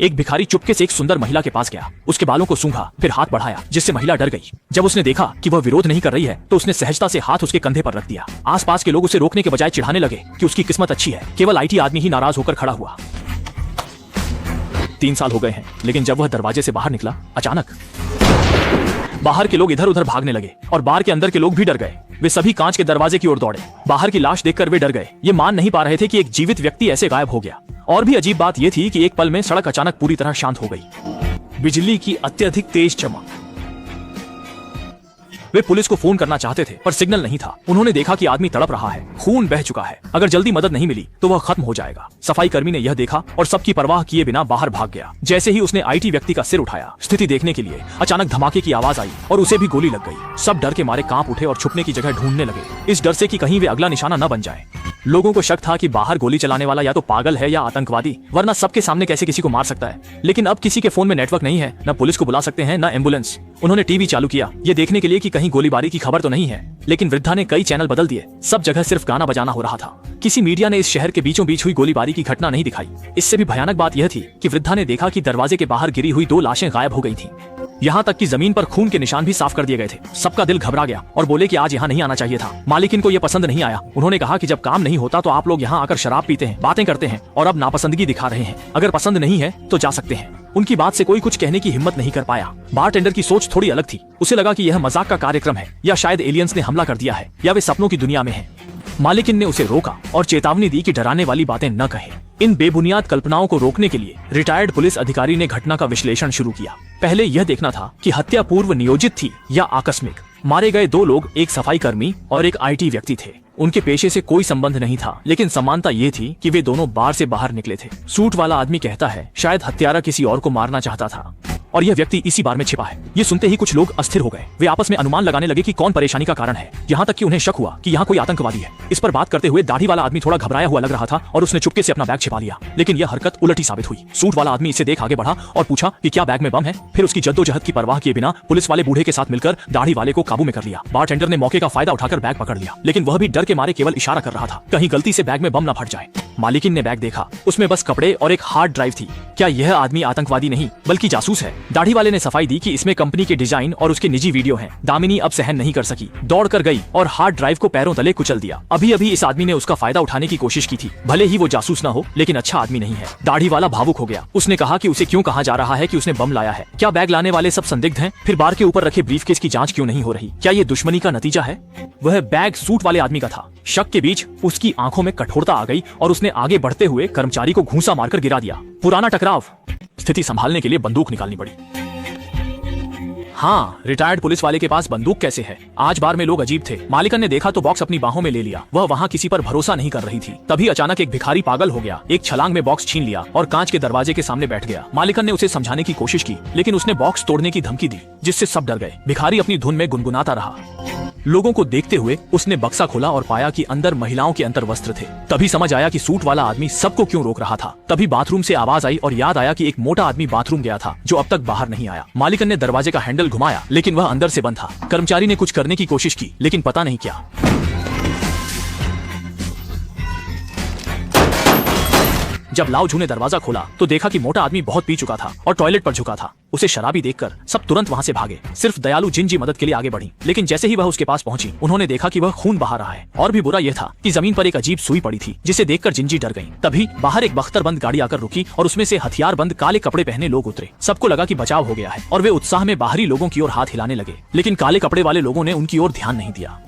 एक भिखारी चुपके से एक सुंदर महिला के पास गया, उसके बालों को सूंघा, फिर हाथ बढ़ाया, जिससे महिला डर गई। जब उसने देखा कि वह विरोध नहीं कर रही है तो उसने सहजता से हाथ उसके कंधे पर रख दिया। आसपास के लोग उसे रोकने के बजाय चिढ़ाने लगे कि उसकी किस्मत अच्छी है, केवल IT आदमी ही नाराज होकर खड़ा हुआ। 3 साल हो गए हैं, लेकिन जब वह दरवाजे से बाहर निकला, अचानक बाहर के लोग इधर उधर भागने लगे और बार के अंदर के लोग भी डर गए। वे सभी कांच के दरवाजे की ओर दौड़े। बाहर की लाश देखकर वे डर गए। ये मान नहीं पा रहे थे कि एक जीवित व्यक्ति ऐसे गायब हो गया। और भी अजीब बात यह थी कि एक पल में सड़क अचानक पूरी तरह शांत हो गई। बिजली की अत्यधिक तेज चमक। वे पुलिस को फोन करना चाहते थे पर सिग्नल नहीं था। उन्होंने देखा कि आदमी तड़प रहा है, खून बह चुका है। अगर जल्दी मदद नहीं मिली तो वह खत्म हो जाएगा। सफाई कर्मी ने यह देखा और सबकी परवाह किए बिना बाहर भाग गया। जैसे ही उसने IT व्यक्ति का सिर उठाया स्थिति देखने के लिए, अचानक धमाके की आवाज आई और उसे भी गोली लग गई। सब डर के मारे कांप उठे और छुपने की जगह ढूंढने लगे, इस डर से कि कहीं वे अगला निशाना न बन जाए। लोगों को शक था कि बाहर गोली चलाने वाला या तो पागल है या आतंकवादी, वरना सबके सामने कैसे किसी को मार सकता है। लेकिन अब किसी के फोन में नेटवर्क नहीं है, न पुलिस को बुला सकते हैं न एम्बुलेंस। उन्होंने टीवी चालू किया, ये देखने के लिए कि कहीं गोलीबारी की खबर तो नहीं है। लेकिन वृद्धा ने कई चैनल बदल दिए, सब जगह सिर्फ गाना बजाना हो रहा था। किसी मीडिया ने इस शहर के बीचों बीच हुई गोलीबारी की घटना नहीं दिखाई। इससे भी भयानक बात यह थी कि वृद्धा ने देखा कि दरवाजे के बाहर गिरी हुई 2 लाशें गायब हो गई थीं। यहाँ तक कि जमीन पर खून के निशान भी साफ कर दिए गए थे। सबका दिल घबरा गया और बोले कि आज यहाँ नहीं आना चाहिए था। मालिक इनको ये पसंद नहीं आया। उन्होंने कहा कि जब काम नहीं होता तो आप लोग यहाँ आकर शराब पीते हैं, बातें करते हैं और अब नापसंदगी दिखा रहे हैं। अगर पसंद नहीं है तो जा सकते हैं। उनकी बात से कोई कुछ कहने की हिम्मत नहीं कर पाया। बारटेंडर की सोच थोड़ी अलग थी। उसे लगा कि यह मजाक का कार्यक्रम है या शायद एलियंस ने हमला कर दिया है या वे सपनों की दुनिया में हैं। मालिकिन ने उसे रोका और चेतावनी दी कि डराने वाली बातें न कहे। इन बेबुनियाद कल्पनाओं को रोकने के लिए रिटायर्ड पुलिस अधिकारी ने घटना का विश्लेषण शुरू किया। पहले यह देखना था कि हत्या पूर्व नियोजित थी या आकस्मिक। मारे गए 2 लोग एक सफाई कर्मी और एक IT व्यक्ति थे। उनके पेशे से कोई संबंध नहीं था, लेकिन समानता ये थी कि वे दोनों बार से बाहर निकले थे। सूट वाला आदमी कहता है शायद हत्यारा किसी और को मारना चाहता था और यह व्यक्ति इसी बार में छिपा है। ये सुनते ही कुछ लोग अस्थिर हो गए। वे आपस में अनुमान लगाने लगे कि कौन परेशानी का कारण है। यहाँ तक कि उन्हें शक हुआ कि यहाँ कोई आतंकवादी है। इस पर बात करते हुए दाढ़ी वाला आदमी थोड़ा घबराया हुआ लग रहा था और उसने चुपके से अपना बैग छिपा लिया। लेकिन यह हरकत उलटी साबित हुई। सूट वाला आदमी इसे देख आगे बढ़ा और पूछा कि क्या बैग में बम है। फिर उसकी जद्दोजहद की परवाह किए बिना पुलिस वाले बूढ़े के साथ मिलकर दाढ़ी वाले को काबू में कर लिया। बारटेंडर ने मौके का फायदा उठाकर बैग पकड़ लिया, लेकिन वह भी डर के मारे केवल इशारा कर रहा था, कहीं गलती से बैग में बम न फट जाए। मालिकिन ने बैग देखा, उसमें बस कपड़े और एक हार्ड ड्राइव थी। क्या यह आदमी आतंकवादी नहीं बल्कि जासूस है? दाढ़ी वाले ने सफाई दी कि इसमें कंपनी के डिजाइन और उसके निजी वीडियो हैं। दामिनी अब सहन नहीं कर सकी, दौड़कर गई और हार्ड ड्राइव को पैरों तले कुचल दिया। अभी अभी इस आदमी ने उसका फायदा उठाने की कोशिश की थी। भले ही वो जासूस न हो, लेकिन अच्छा आदमी नहीं है। दाढ़ी वाला भावुक हो गया। उसने कहा कि उसे क्यों कहा जा रहा है कि उसने बम लाया है? क्या बैग लाने वाले सब संदिग्ध हैं? फिर बार के ऊपर रखे ब्रीफकेस की जांच क्यों नहीं हो रही? क्या ये दुश्मनी का नतीजा है? वह बैग सूट वाले आदमी का था। शक के बीच उसकी आंखों में कठोरता आ गई और उसने आगे बढ़ते हुए कर्मचारी को घूंसा मारकर गिरा दिया। पुराना टकराव। स्थिति संभालने के लिए बंदूक निकालनी पड़ी। हाँ, रिटायर्ड पुलिस वाले के पास बंदूक कैसे है? आज बार में लोग अजीब थे। मालिकन ने देखा तो बॉक्स अपनी बाहों में ले लिया। वह वहाँ किसी पर भरोसा नहीं कर रही थी। तभी अचानक एक भिखारी पागल हो गया। एक छलांग में बॉक्स छीन लिया और कांच के दरवाजे के सामने बैठ गया। मालिकन ने उसे समझाने की कोशिश की, लेकिन उसने बॉक्स तोड़ने की धमकी दी, जिससे सब डर गए। भिखारी अपनी धुन में गुनगुनाता रहा। लोगों को देखते हुए उसने बक्सा खोला और पाया कि अंदर महिलाओं के अंतर्वस्त्र थे। तभी समझ आया कि सूट वाला आदमी सबको क्यों रोक रहा था। तभी बाथरूम से आवाज आई और याद आया कि एक मोटा आदमी बाथरूम गया था जो अब तक बाहर नहीं आया। मालिकन ने दरवाजे का हैंडल घुमाया, लेकिन वह अंदर से बंद था। कर्मचारी ने कुछ करने की कोशिश की, लेकिन पता नहीं क्या। जब लाओझू ने दरवाजा खोला तो देखा कि मोटा आदमी बहुत पी चुका था और टॉयलेट पर झुका था। उसे शराबी देखकर सब तुरंत वहां से भागे। सिर्फ दयालु जिंजी मदद के लिए आगे बढ़ी, लेकिन जैसे ही वह उसके पास पहुंची, उन्होंने देखा कि वह खून बहा रहा है। और भी बुरा यह था कि जमीन पर एक अजीब सुई पड़ी थी, जिसे देखकर जिंजी डर गई। तभी बाहर एक बख्तरबंद गाड़ी आकर रुकी और उसमें से हथियार बंद काले कपड़े पहने लोग उतरे। सबको लगा कि बचाव हो गया है और वे उत्साह में बाहरी लोगों की ओर हाथ हिलाने लगे, लेकिन काले कपड़े वाले लोगों ने उनकी ओर ध्यान नहीं दिया।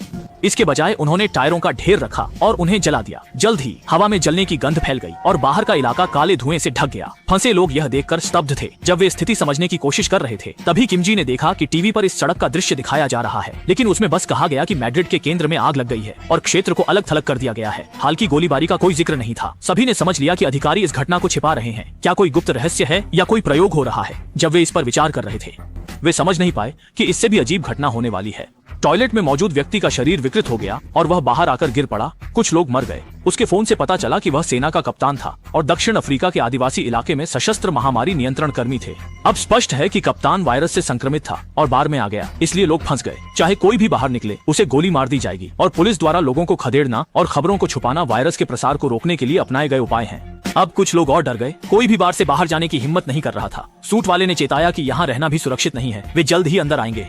इसके बजाय उन्होंने टायरों का ढेर रखा और उन्हें जला दिया। जल्द ही हवा में जलने की गंध फैल गई और बाहर का इलाका काले धुएं से ढक गया। फंसे लोग यह देखकर स्तब्ध थे। जब वे स्थिति समझने की कोशिश कर रहे थे, तभी किमजी ने देखा कि टीवी पर इस सड़क का दृश्य दिखाया जा रहा है, लेकिन उसमें बस कहा गया कि मैड्रिड के केंद्र में आग लग गई है और क्षेत्र को अलग थलग कर दिया गया है। हाल की गोलीबारी का कोई जिक्र नहीं था। सभी ने समझ लिया कि अधिकारी इस घटना को छिपा रहे हैं। क्या कोई गुप्त रहस्य है या कोई प्रयोग हो रहा है? जब वे इस पर विचार कर रहे थे, वे समझ नहीं पाए कि इससे भी अजीब घटना होने वाली है। टॉयलेट में मौजूद व्यक्ति का शरीर विकृत हो गया और वह बाहर आकर गिर पड़ा। कुछ लोग मर गए। उसके फोन से पता चला कि वह सेना का कप्तान था और दक्षिण अफ्रीका के आदिवासी इलाके में सशस्त्र महामारी नियंत्रण कर्मी थे। अब स्पष्ट है कि कप्तान वायरस से संक्रमित था और बाढ़ में आ गया, इसलिए लोग फंस गए। चाहे कोई भी बाहर निकले उसे गोली मार दी जाएगी। और पुलिस द्वारा लोगों को खदेड़ना और खबरों को छुपाना वायरस के प्रसार को रोकने के लिए अपनाए गए उपाय हैं। अब कुछ लोग और डर गए। कोई भी बार से बाहर जाने की हिम्मत नहीं कर रहा था। सूट वाले ने चेताया कि यहाँ रहना भी सुरक्षित नहीं है, वे जल्द ही अंदर आएंगे।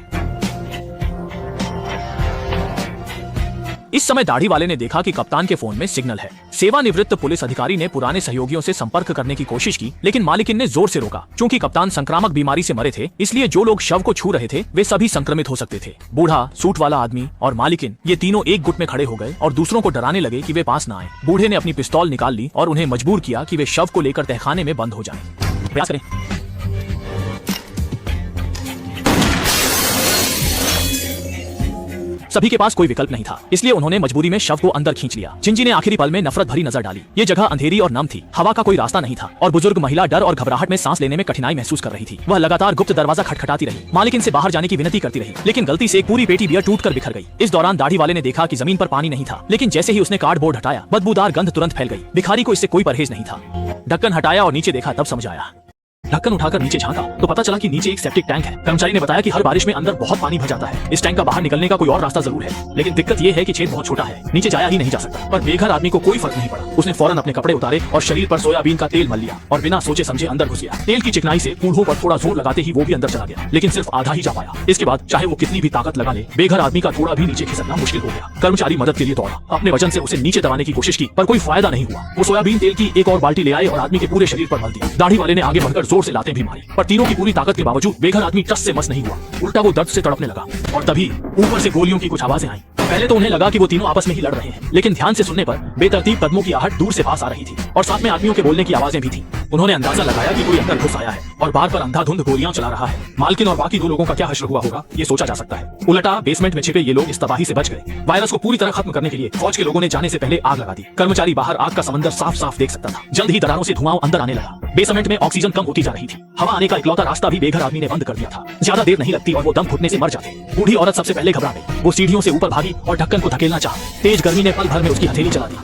इस समय दाढ़ी वाले ने देखा कि कप्तान के फोन में सिग्नल है। सेवानिवृत्त पुलिस अधिकारी ने पुराने सहयोगियों से संपर्क करने की कोशिश की, लेकिन मालिकिन ने जोर से रोका। चूंकि कप्तान संक्रामक बीमारी से मरे थे, इसलिए जो लोग शव को छू रहे थे वे सभी संक्रमित हो सकते थे। बूढ़ा, सूट वाला आदमी और मालिकिन ये तीनों एक गुट में खड़े हो गए और दूसरों को डराने लगे कि वे पास न आए। बूढ़े ने अपनी पिस्तौल निकाल ली और उन्हें मजबूर किया कि वे शव को लेकर तहखाने में बंद हो जाएं। प्रयास करें। सभी के पास कोई विकल्प नहीं था, इसलिए उन्होंने मजबूरी में शव को अंदर खींच लिया। जिंजी ने आखिरी पल में नफरत भरी नजर डाली। ये जगह अंधेरी और नम थी, हवा का कोई रास्ता नहीं था और बुजुर्ग महिला डर और घबराहट में सांस लेने में कठिनाई महसूस कर रही थी। वह लगातार गुप्त दरवाजा खटखटाती रही, मालिकिन से बाहर जाने की विनती करती रही, लेकिन गलती से एक पूरी पेटी बियर टूटकर बिखर गई। इस दौरान दाढ़ी वाले ने देखा कि जमीन पर पानी नहीं था, लेकिन जैसे ही उसने कार्डबोर्ड हटाया बदबूदार गंध तुरंत फैल गई। भिखारी को इससे कोई परहेज नहीं था। ढक्कन हटाया और नीचे देखा, तब समझ आया। ढक्कन उठाकर नीचे झांका तो पता चला कि नीचे एक सेप्टिक टैंक है। कर्मचारी ने बताया कि हर बारिश में अंदर बहुत पानी भर जाता है। इस टैंक का बाहर निकलने का कोई और रास्ता जरूर है, लेकिन दिक्कत ये है कि छेद बहुत छोटा है, नीचे जाया ही नहीं जा सकता। पर बेघर आदमी को कोई फर्क नहीं पड़ा। उसने फौरन अपने कपड़े उतारे और शरीर पर सोयाबीन का तेल मल लिया और बिना सोचे समझे अंदर घुस गया। तेल की चिकनाई से कूल्हों पर थोड़ा जोर लगाते ही वो भी अंदर चला गया, लेकिन सिर्फ आधा ही जा पाया। इसके बाद चाहे वो कितनी भी ताकत लगा ले, बेघर आदमी का थोड़ा भी नीचे खिसकना मुश्किल हो गया। कर्मचारी मदद के लिए दौड़ा, अपने वजन से उसे नीचे दबाने की कोशिश की, पर कोई फायदा नहीं हुआ। वो सोयाबीन तेल की एक और बाल्टी ले आए और आदमी के पूरे शरीर पर मल दी। दाढ़ी वाले ने आगे बढ़कर जोर से लातें भी मारी, पर तीनों की पूरी ताकत के बावजूद बेघर आदमी टस से मस नहीं हुआ। उल्टा वो दर्द से तड़पने लगा और तभी ऊपर से गोलियों की कुछ आवाजें आईं। पहले तो उन्हें लगा कि वो तीनों आपस में ही लड़ रहे हैं, लेकिन ध्यान से सुनने पर बेतरतीब कदमों की आहट दूर से पास आ रही थी और साथ में आदमियों के बोलने की आवाजें भी थी। उन्होंने अंदाजा लगाया कि कोई अंदर घुस आया है और बार पर अंधाधुंध गोलियां चला रहा है। मालकिन और बाकी दो लोगों का क्या हश्र हुआ होगा ये सोचा जा सकता है। उलटा बेसमेंट में छिपे ये लोग इस तबाही से बच गए। वायरस को पूरी तरह खत्म करने के लिए फौज के लोगों ने जाने से पहले आग लगा दी। कर्मचारी बाहर आग का समंदर साफ साफ देख सकता था। जल्द ही दरारों से धुआं अंदर आने लगा। बेसमेंट में ऑक्सीजन कम होती जा रही थी। हवा आने का इकलौता रास्ता भी बेघर आदमी ने बंद कर दिया था। ज्यादा देर नहीं लगती और वो दम घुटने से मर जाते। बूढ़ी औरत सबसे पहले घबरा गई। वो सीढ़ियों से ऊपर भागी और ढक्कन को धकेलना चाहा। तेज गर्मी ने पल भर में उसकी हथेली चला दी,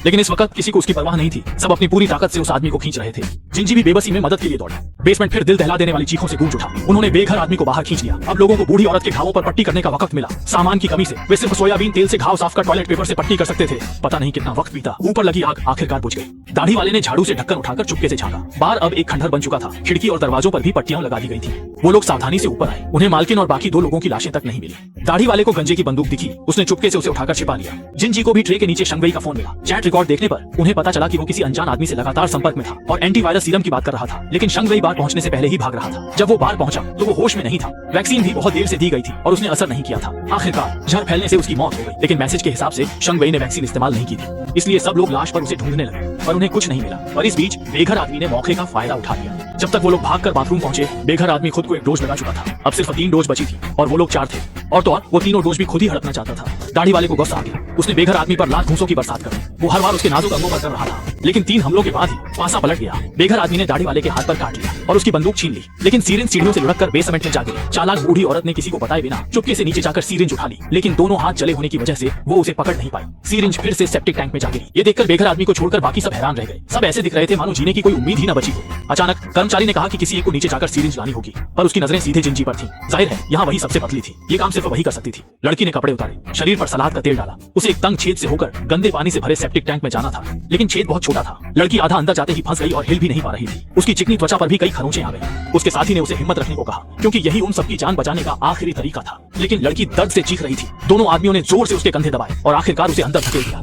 लेकिन इस वक्त किसी को उसकी परवाह नहीं थी। सब अपनी पूरी ताकत से उस आदमी को खींच रहे थे। जिंजी भी बेबसी में मदद के लिए दौड़ी। बेसमेंट फिर दिल दहला देने वाली चीखों से गूंज उठा। उन्होंने बेघर आदमी को बाहर खींच लिया। अब लोगों को बूढ़ी औरत के घावों पर पट्टी करने का वक्त मिला। सामान की कमी से वे सिर्फ सोयाबीन तेल से घाव साफ कर टॉयलेट पेपर से पट्टी कर सकते थे। पता नहीं कितना वक्त बीता। ऊपर लगी आग आखिरकार बुझ गई। दाढ़ी वाले ने झाड़ू से ढक्कन उठाकर चुपके से झांका। बाहर अब एक खंडहर बन चुका था। खिड़की और दरवाजों पर भी पट्टियां लगा दी गई थी। वो लोग सावधानी से ऊपर आए। उन्हें मालकिन और बाकी दो लोगों की लाशें तक नहीं मिली। दाढ़ी वाले को गंजे की बंदूक दिखी। उसने चुपके से उसे उठाकर छिपा लिया। जिंजी को भी ट्रे के नीचे शंगवेई का फोन मिला। चैट रिकॉर्ड देखने पर उन्हें पता चला कि वो किसी अनजान आदमी से लगातार संपर्क में था और एंटीवायरस सीरम की बात कर रहा था, लेकिन शंगवेई बार पहुंचने से पहले ही भाग रहा था। जब वो बार पहुंचा तो वो होश में नहीं था। वैक्सीन भी बहुत देर से दी गई थी और उसने असर नहीं किया था। आखिरकार जहर फैलने से उसकी मौत हो गई, लेकिन मैसेज के हिसाब से शंगवेई ने वैक्सीन इस्तेमाल नहीं की थी, इसलिए सब लोग लाश पर उसे ढूंढने लगे, पर उन्हें कुछ नहीं मिला। और इस बीच बेघर आदमी ने मौके का फायदा उठा लिया। जब तक वो लोग भागकर बाथरूम पहुंचे, बेघर आदमी खुद को एक डोज लगा चुका था। अब सिर्फ 3 डोज बची थी और वो लोग 4 थे। और तो और वो तीनों डोज भी खुद ही हड़पना चाहता था। दाढ़ी वाले को गुस्सा आ गया। उसने बेघर आदमी पर लात घूंसों की बरसात कर दी। वो हर बार उसके नाजुक अंगों पर कर रहा था, लेकिन 3 हमलों के बाद ही पासा पलट गया। बेघर आदमी ने दाढ़ी वाले के हाथ पर काट लिया और उसकी बंदूक छीन ली, लेकिन सीरिंज सीढ़ियों से लुढ़क कर बेसमेंट में जा गिरी। चालाक बूढ़ी औरत ने किसी को बताए बिना चुपके से नीचे जाकर सीरिंज उठा ली, लेकिन दोनों हाथ जले होने की वजह से वो उसे पकड़ नहीं पाई। सीरिंज फिर से सेप्टिक टैंक में जा गिरी। ये देखकर बेघर आदमी को छोड़कर बाकी सब हैरान रह गए। सब ऐसे दिख रहे थे मानो जीने की कोई उम्मीद ही न बची हो। अचानक कर्मचारी ने कहा कि किसी एक को नीचे जाकर सीरिंज लानी होगी, पर उसकी नजरें सीधे जिंजी पर थी। जाहिर है यहाँ वही सबसे पतली थी। ये काम सिर्फ वही कर सकती थी। लड़की ने कपड़े उतारे, शरीर पर सलाद का तेल डाला। उसे एक तंग छेद से होकर गंदे पानी से भरे सेप्टिक टैंक में जाना था, लेकिन छेद बहुत छोटा था। लड़की आधा अंदर जाते ही फंस गई और हिल भी नहीं पा रही थी। उसकी चिकनी त्वचा पर भी कई खरोंचें आ गई। उसके साथी ने उसे हिम्मत रखने को कहा, क्योंकि यही उन सबकी जान बचाने का आखिरी तरीका था। लेकिन लड़की दर्द से चीख रही थी। दोनों आदमियों ने जोर से उसके कंधे दबाए और आखिरकार उसे अंदर धकेल दिया।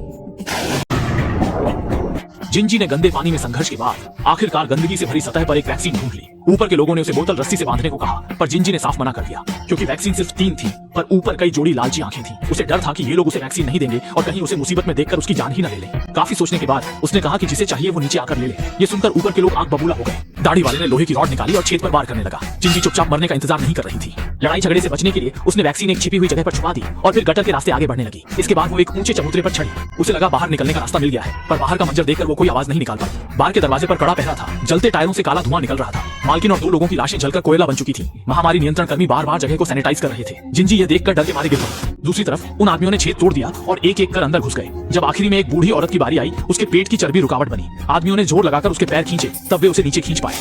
जिंजी ने गंदे पानी में संघर्ष के बाद आखिरकार गंदगी से भरी सतह पर एक वैक्सीन ढूंढ ली। ऊपर के लोगों ने उसे बोतल रस्सी से बांधने को कहा, पर जिंजी ने साफ मना कर दिया, क्योंकि वैक्सीन सिर्फ 3 थी, पर ऊपर कई जोड़ी लालची आंखें थी। उसे डर था कि ये लोग उसे वैक्सीन नहीं देंगे और कहीं उसे मुसीबत में देखकर उसकी जान ही न ले लें। काफी सोचने के बाद उसने कहा कि जिसे चाहिए वो नीचे आकर ले ले। ये सुनकर ऊपर के लोग आंख बबूला हो गए। दाढ़ी वाले ने लोहे की रॉड निकाली और छेद पर वार करने लगा। जिंजी चुपचाप मरने का इंतजार नहीं कर रही थी। लड़ाई झगड़े से बचने के लिए उसने वैक्सीन एक छिपी हुई जगह पर छुपा दी और फिर गटर के रास्ते आगे बढ़ने लगी। इसके बाद वो एक ऊंचे चबूतरे पर चढ़ी। उसे लगा बाहर निकलने का रास्ता मिल गया है, पर बाहर का मंजर देखकर वो कोई आवाज नहीं निकाल पाई। बाहर के दरवाजे पर कड़ा पहरा था। जलते टायरों से काला धुआं निकल रहा था। मालकिन और 2 लोगों की लाशें जलकर कोयला बन चुकी थी। महामारी नियंत्रण कर्मी बार-बार जगह को सैनिटाइज कर रहे थे। जिंजी यह देखकर डर के मारे गिर पड़े। दूसरी तरफ उन आदमियों ने छेद तोड़ दिया और एक-एक कर अंदर घुस गए। जब आखिरी में एक बूढ़ी औरत की बारी आई, उसके पेट की चर्बी रुकावट बनी। आदमियों ने जोर लगाकर उसके पैर खींचे, तब वे उसे नीचे खींच पाए।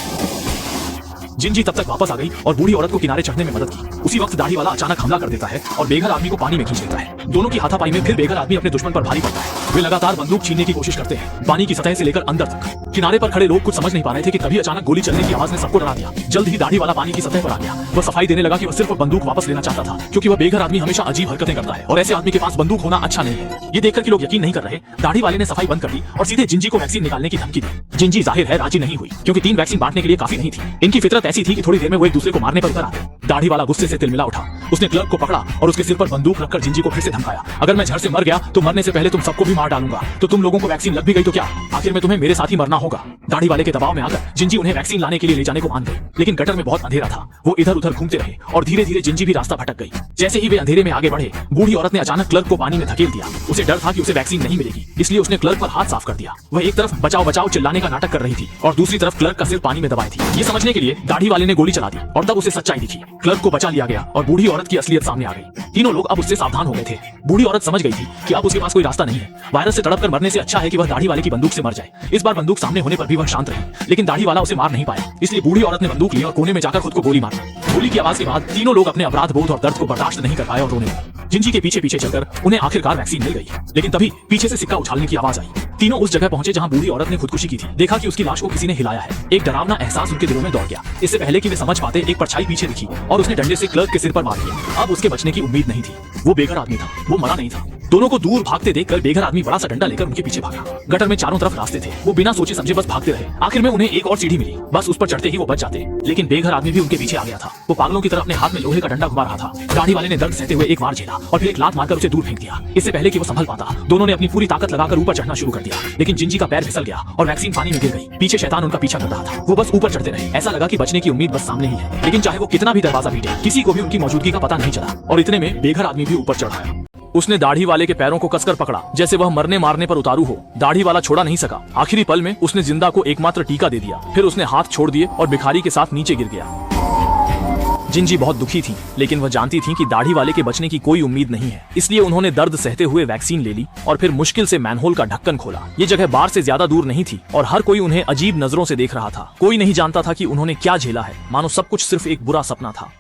जिंजी तब तक वापस आ गई और बूढ़ी औरत को किनारे चढ़ने में मदद की। उसी वक्त दाढ़ी वाला अचानक हमला कर देता है और बेघर आदमी को पानी में खींच लेता है। दोनों की हाथापाई में फिर बेघर आदमी अपने दुश्मन पर भारी पड़ता है। वे लगातार बंदूक छीनने की कोशिश करते हैं, पानी की सतह से लेकर अंदर तक। किनारे पर खड़े लोग कुछ समझ नहीं पा रहे थे कि तभी अचानक गोली चलने की आवाज ने सबको डरा दिया। जल्द ही दाढ़ी वाला पानी की सतह पर आ गया। वह सफाई देने लगा कि वह सिर्फ बंदूक वापस लेना चाहता था, क्योंकि वह बेघर आदमी हमेशा अजीब हरकतें करता है और ऐसे आदमी के पास बंदूक होना अच्छा नहीं है। ये देखकर कि लोग यकीन नहीं कर रहे, दाढ़ी वाले ने सफाई बंद कर दी और सीधे जिंजी को वैक्सीन निकालने की धमकी दी। जिंजी जाहिर है राजी नहीं हुई, क्योंकि 3 वैक्सीन बांटने के लिए काफी नहीं थी। इनकी फितरत ऐसी थी कि थोड़ी देर में वो एक दूसरे को मारने पर उतर आते। दाढ़ी वाला गुस्से से तिलमिला उठा। उसने क्लर्क को पकड़ा और उसके सिर पर बंदूक रखकर जिंजी को फिर से धमकाया, अगर मैं झड़ से मर गया तो मरने से पहले तुम सबको भी मार डालूंगा। तो तुम लोगों को वैक्सीन लग भी गई तो क्या? आखिर में तुम्हें मेरे साथ ही मरना होगा। दाढ़ी वाले के दबाव में आकर जिंजी उन्हें वैक्सीन लाने के लिए ले जाने को मान गई, लेकिन गटर में बहुत अंधेरा था। वो इधर उधर घूमते रहे और धीरे धीरे जिंजी भी रास्ता भटक गई। जैसे ही वे अंधेरे में आगे बढ़े, बूढ़ी औरत ने अचानक क्लर्क को पानी में धकेल दिया। उसे डर था कि उसे वैक्सीन नहीं मिलेगी, इसलिए उसने क्लर्क पर हाथ साफ कर दिया। वह एक तरफ बचाओ बचाओ चिल्लाने का नाटक कर रही थी और दूसरी तरफ क्लर्क का सिर पानी में दबाई थी। ये समझने के लिए दाढ़ी वाले ने गोली चला दी और तब उसे सच्चाई दिखी। क्लर्क को बचा लिया गया और बूढ़ी औरत की असलियत सामने आ गई। तीनों लोग अब उससे सावधान हो गए थे। बूढ़ी औरत समझ गई थी कि अब उसके पास कोई रास्ता नहीं है। वायरस से तड़पकर मरने से अच्छा है कि वह दाढ़ी वाले की बंदूक से मर जाए। इस बार बंदूक सामने होने पर भी वह शांत रही, लेकिन दाढ़ी वाला उसे मार नहीं पाया। इसलिए बूढ़ी औरत ने बंदूक ली और कोने में जाकर खुद को गोली मारी। गोली की आवाज के बाद तीनों लोग अपने अपराध बोध और दर्द को बर्दाश्त नहीं कर पाए और रोने लगे। जिंजी के पीछे पीछे चलकर उन्हें आखिरकार वैक्सीन मिल गई, लेकिन तभी पीछे से सिक्का उछालने की आवाज आई। तीनों उस जगह पहुंचे जहां बूढ़ी औरत ने खुदकुशी की थी। देखा कि उसकी लाश को किसी ने हिलाया है। एक डरावना एहसास उनके दिलों में दौड़ गया। इससे पहले कि वे समझ पाते, एक परछाई पीछे दिखी और उसने डंडे से क्लर्क के सिर पर मार दिया। अब उसके बचने की उम्मीद नहीं थी। वो बेघर आदमी था, वो मरा नहीं था। दोनों को दूर भागते देखकर बेघर आदमी बड़ा सा डंडा लेकर उनके पीछे भागा। गटर में चारों तरफ रास्ते थे। वो बिना सोचे समझे बस भागते रहे। आखिर में उन्हें एक और सीढ़ी मिली, बस उस पर चढ़ते ही वो बच जाते। लेकिन बेघर आदमी भी उनके पीछे आ गया था। वो पागलों की तरह अपने हाथ में लोहे का डंडा घुमा रहा था। दाढ़ी वाले ने दर्द सहते हुए एक बार झेला और फिर एक लात मारकर उसे दूर फेंक दिया। इससे पहले कि वो संभल पाता, दोनों ने अपनी पूरी ताकत लगाकर ऊपर चढ़ना शुरू कर दिया। लेकिन जिंजी का पैर फिसल गया और वैक्सीन पानी में गिर गई। पीछे शैतान उनका पीछा कर रहा था। वो बस ऊपर चढ़ते रहे। ऐसा लगा कि बचने की उम्मीद बस सामने ही है, लेकिन चाहे वो कितना भी दरवाजा पीटे, किसी को भी उनकी मौजूदगी का पता नहीं चला। और इतने में बेघर आदमी भी ऊपर चढ़ आया। उसने दाढ़ी वाले के पैरों को कसकर पकड़ा, जैसे वह मरने मारने पर उतारू हो। दाढ़ी वाला छोड़ा नहीं सका। आखिरी पल में उसने जिंदा को एकमात्र टीका दे दिया। फिर उसने हाथ छोड़ दिए और भिखारी के साथ नीचे गिर गया। जिंजी बहुत दुखी थी, लेकिन वह जानती थी कि दाढ़ी वाले के बचने की कोई उम्मीद नहीं है। इसलिए उन्होंने दर्द सहते हुए वैक्सीन ले ली और फिर मुश्किल से मैनहोल का ढक्कन खोला। ये जगह बार से ज्यादा दूर नहीं थी और हर कोई उन्हें अजीब नजरों से देख रहा था। कोई नहीं जानता था कि उन्होंने क्या झेला है, मानो सब कुछ सिर्फ एक बुरा सपना था।